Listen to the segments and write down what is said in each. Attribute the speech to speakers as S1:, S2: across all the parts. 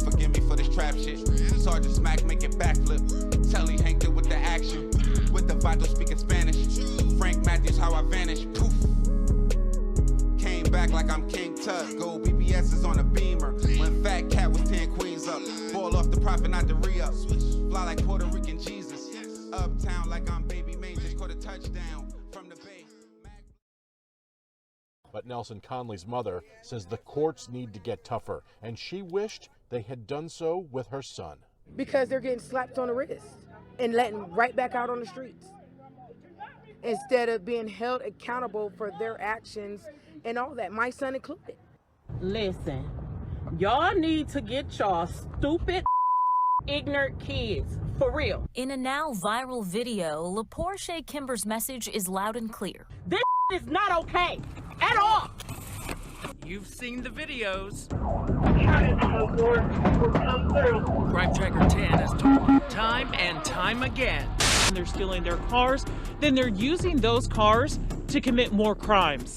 S1: don't forgive me for this trap shit. Sergeant Smack making backflip. Telly Hank did with the action. With the vital speaking Spanish. Frank Matthews, how I vanish. Poof. Came back like I'm King Tut. Gold BBS is on a beamer. When Fat Cat was 10 queens up. Ball off the profit, not the re-up. Fly like Puerto Rican Jesus. Uptown like I'm Baby May. Just caught a touchdown from the Bay.
S2: But Nelson Conley's mother says the courts need to get tougher, and she wished they had done so with her son.
S3: Because they're getting slapped on the wrist and letting right back out on the streets instead of being held accountable for their actions and all that, my son included.
S4: Listen, y'all need to get y'all stupid, ignorant kids, for real.
S5: In a now viral video, LaPorche Kimber's message is loud and clear.
S4: This is not okay. At all.
S6: You've seen the videos.
S7: Crime Tracker 10 has told
S6: Time and time again.
S8: They're stealing their cars, then they're using those cars to commit more crimes.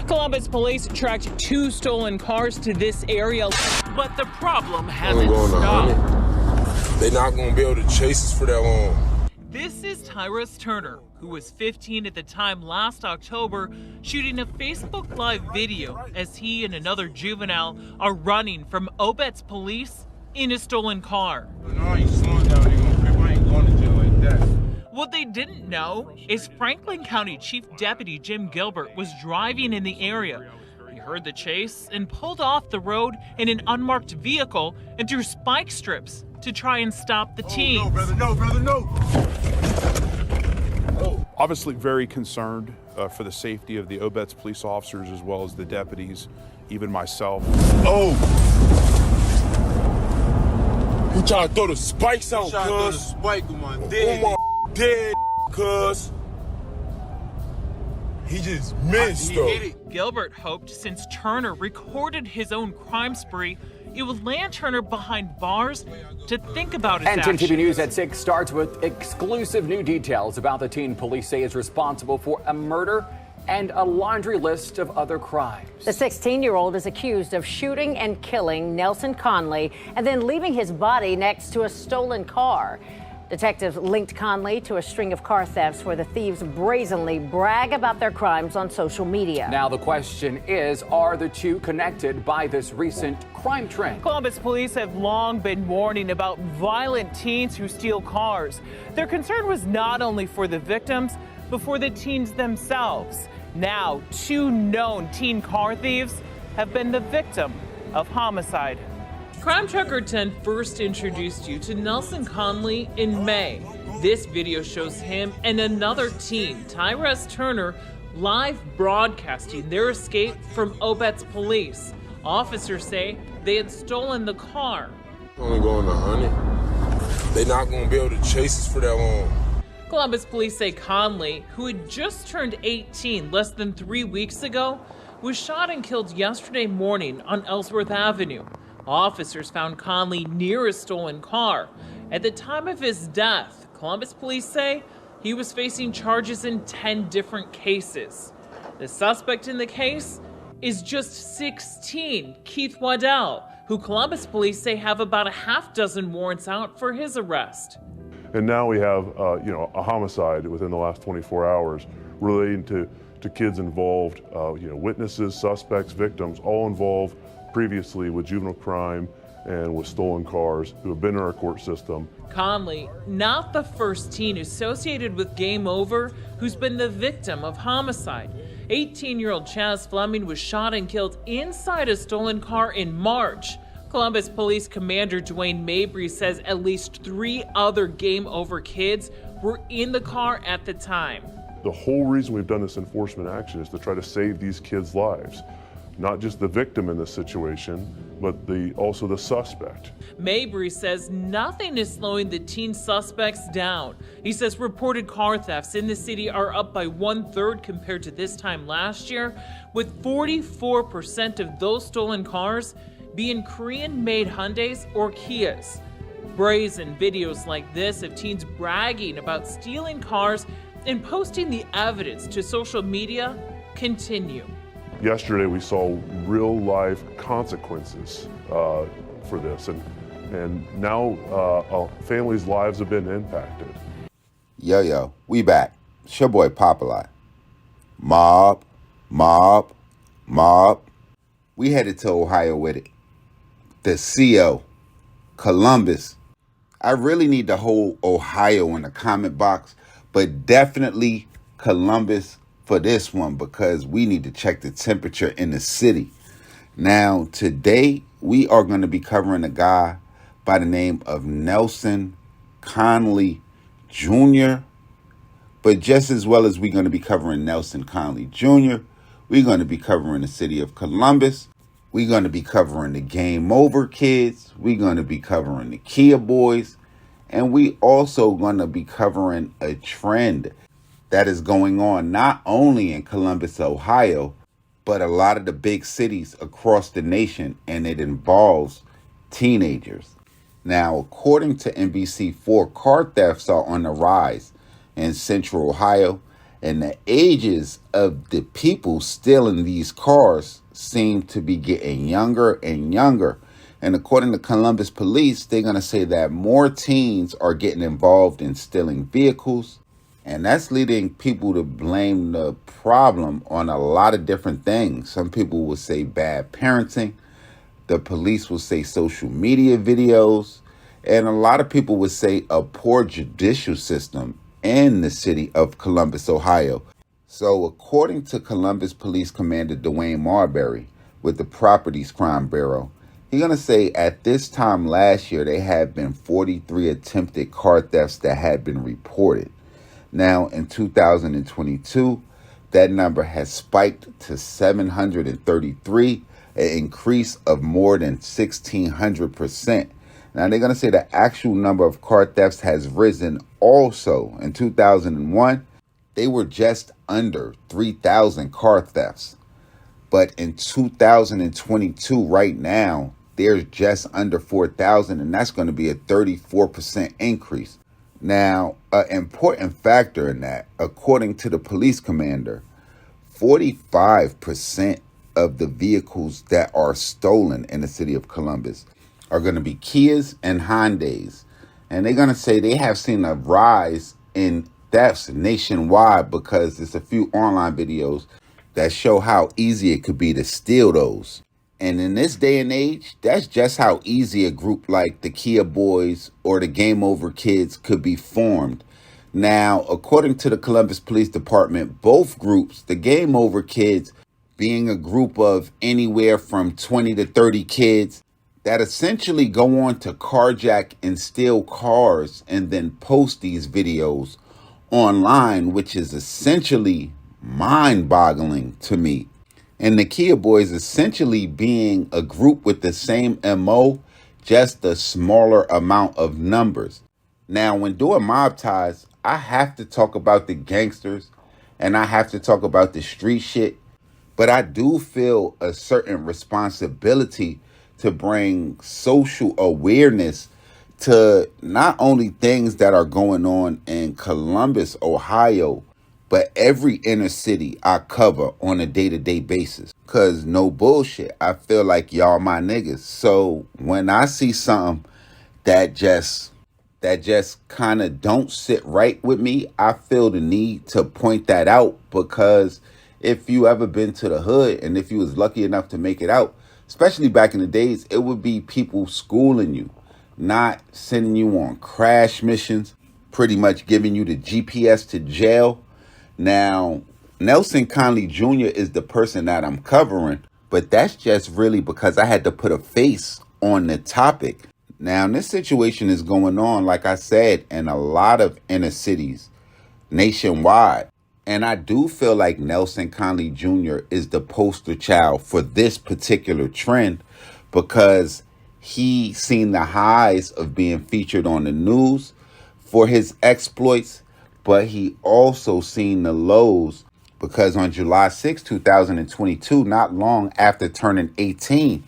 S8: Columbus police tracked 2 stolen cars to this area.
S6: But the problem hasn't stopped.
S9: They're not going to be able to chase us for that long.
S6: This is Tyrus Turner, who was 15 at the time last October, shooting a Facebook Live video as he and another juvenile are running from Obet's police in a stolen car.
S9: No, you slowing down. I ain't going to jail like that.
S6: What they didn't know is Franklin County Chief Deputy Jim Gilbert was driving in the area. He heard the chase and pulled off the road in an unmarked vehicle and threw spike strips to try and stop the teens.
S9: No, brother, no, brother, no.
S10: Obviously very concerned for the safety of the Obet's police officers as well as the deputies, even myself.
S9: Oh! He tried to throw the spikes out, cuz. Spike on my dead. Oh my dead, cuz. He just missed, though.
S6: Gilbert hoped since Turner recorded his own crime spree, it would land Turner behind bars to think about his actions.
S11: And 10 TV News at 6 starts with exclusive new details about the teen police say is responsible for a murder and a laundry list of other crimes.
S12: The 16-year-old is accused of shooting and killing Nelson Conley and then leaving his body next to a stolen car. Detectives linked Conley to a string of car thefts where the thieves brazenly brag about their crimes on social media.
S11: Now the question is, are the two connected by this recent crime trend?
S8: Columbus police have long been warning about violent teens who steal cars. Their concern was not only for the victims, but for the teens themselves. Now, 2 known teen car thieves have been the victim of homicide.
S6: Crime Tracker 10 first introduced you to Nelson Conley in May. This video shows him and another teen, Tyrus Turner, live broadcasting their escape from Obet's police. Officers say they had stolen the car.
S9: Only going 100. They're not going to be able to chase us for that long.
S6: Columbus police say Conley, who had just turned 18 less than 3 weeks ago, was shot and killed yesterday morning on Ellsworth Avenue. Officers found Conley near a stolen car. At the time of his death, Columbus police say he was facing charges in 10 different cases. The suspect in the case is just 16, Keith Waddell, who Columbus police say have about a half dozen warrants out for his arrest.
S10: And now we have, a homicide within the last 24 hours relating to kids involved, witnesses, suspects, victims, all involved previously with juvenile crime and with stolen cars who have been in our court system.
S6: Conley, not the first teen associated with Game Over who's been the victim of homicide. 18-year-old Chaz Fleming was shot and killed inside a stolen car in March. Columbus Police Commander Dwayne Mabry says at least 3 other Game Over kids were in the car at the time.
S10: The whole reason we've done this enforcement action is to try to save these kids' lives. Not just the victim in this situation, but also the suspect.
S6: Mabry says nothing is slowing the teen suspects down. He says reported car thefts in the city are up by 1/3 compared to this time last year, with 44% of those stolen cars being Korean-made Hyundais or Kias. Brazen videos like this of teens bragging about stealing cars and posting the evidence to social media continue.
S10: Yesterday we saw real life consequences for this, and now families' lives have been impacted.
S13: Yo, we back. It's your boy Popalot. Mobb. We headed to Ohio with it. The CO, Columbus. I really need to hold Ohio in the comment box, but definitely Columbus for this one because we need to check the temperature in the city. Now, today we are going to be covering a guy by the name of Nelson Conley Jr. But just as well as we're going to be covering Nelson Conley Jr., we're going to be covering the city of Columbus. We're going to be covering the Game Over kids. We're going to be covering the Kia boys. And we also going to be covering a trend that is going on not only in Columbus, Ohio, but a lot of the big cities across the nation, and it involves teenagers. Now, according to NBC4, car thefts are on the rise in Central Ohio, and the ages of the people stealing these cars seem to be getting younger and younger. And according to Columbus police, they're going to say that more teens are getting involved in stealing vehicles. And that's leading people to blame the problem on a lot of different things. Some people will say bad parenting. The police will say social media videos. And a lot of people would say a poor judicial system in the city of Columbus, Ohio. So according to Columbus Police Commander Dwayne Marbury with the Properties Crime Bureau, he's going to say at this time last year, there had been 43 attempted car thefts that had been reported. Now, in 2022, that number has spiked to 733, an increase of more than 1,600%. Now, they're going to say the actual number of car thefts has risen also. In 2001, they were just under 3,000 car thefts. But in 2022, right now, there's just under 4,000, and that's going to be a 34% increase. Now, an important factor in that, according to the police commander, 45% of the vehicles that are stolen in the city of Columbus are going to be Kias and Hyundais. And they're going to say they have seen a rise in thefts nationwide because there's a few online videos that show how easy it could be to steal those. And in this day and age, that's just how easy a group like the Kia Boys or the Game Over Kids could be formed. Now, according to the Columbus Police Department, both groups, the Game Over Kids being a group of anywhere from 20 to 30 kids that essentially go on to carjack and steal cars and then post these videos online, which is essentially mind-boggling to me. And the Kia Boys essentially being a group with the same MO, just a smaller amount of numbers. Now, when doing Mob Ties, I have to talk about the gangsters and I have to talk about the street shit. But I do feel a certain responsibility to bring social awareness to not only things that are going on in Columbus, Ohio, but every inner city I cover on a day-to-day basis. Because no bullshit, I feel like y'all my niggas. So when I see something that just kind of don't sit right with me, I feel the need to point that out. Because if you ever been to the hood and if you was lucky enough to make it out, especially back in the days, it would be people schooling you, not sending you on crash missions, pretty much giving you the GPS to jail. Now, Nelson Conley Jr. is the person that I'm covering, but that's just really because I had to put a face on the topic. Now, this situation is going on, like I said, in a lot of inner cities nationwide. And I do feel like Nelson Conley Jr. is the poster child for this particular trend because he seen the highs of being featured on the news for his exploits, but he also seen the lows because on July 6, 2022, not long after turning 18,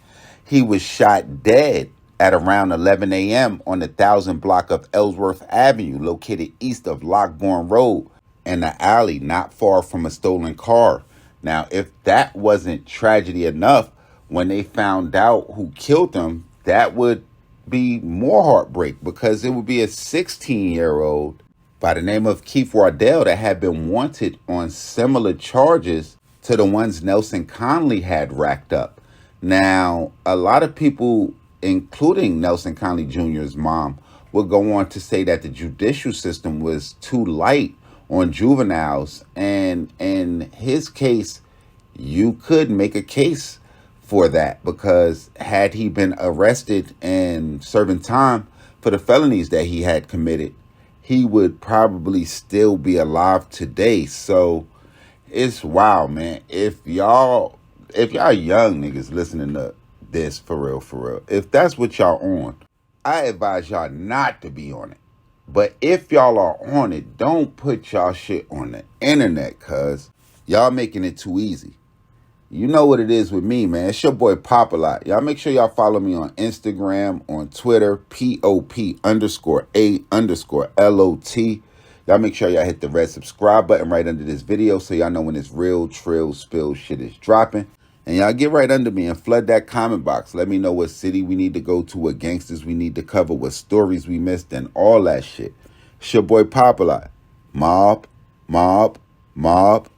S13: he was shot dead at around 11 a.m. on the 1000 block of Ellsworth Avenue, located east of Lockbourne Road, in the alley not far from a stolen car. Now, if that wasn't tragedy enough, when they found out who killed him, that would be more heartbreak, because it would be a 16-year-old by the name of Keith Wardell that had been wanted on similar charges to the ones Nelson Conley had racked up. Now, a lot of people, including Nelson Conley Jr.'s mom, would go on to say that the judicial system was too light on juveniles. And in his case, you could make a case for that, because had he been arrested and serving time for the felonies that he had committed, he would probably still be alive today. So it's wild, man. If y'all young niggas listening to this, for real, if that's what y'all on, I advise y'all not to be on it. But if y'all are on it, don't put y'all shit on the internet, cuz y'all making it too easy. You know what it is with me, man. It's your boy Popalot. Y'all make sure y'all follow me on Instagram, on Twitter, POP_A_LOT. Y'all make sure y'all hit the red subscribe button right under this video so y'all know when this real trill spill shit is dropping. And y'all get right under me and flood that comment box. Let me know what city we need to go to, what gangsters we need to cover, what stories we missed, and all that shit. It's your boy Popalot. Mobb, mobb, mobb.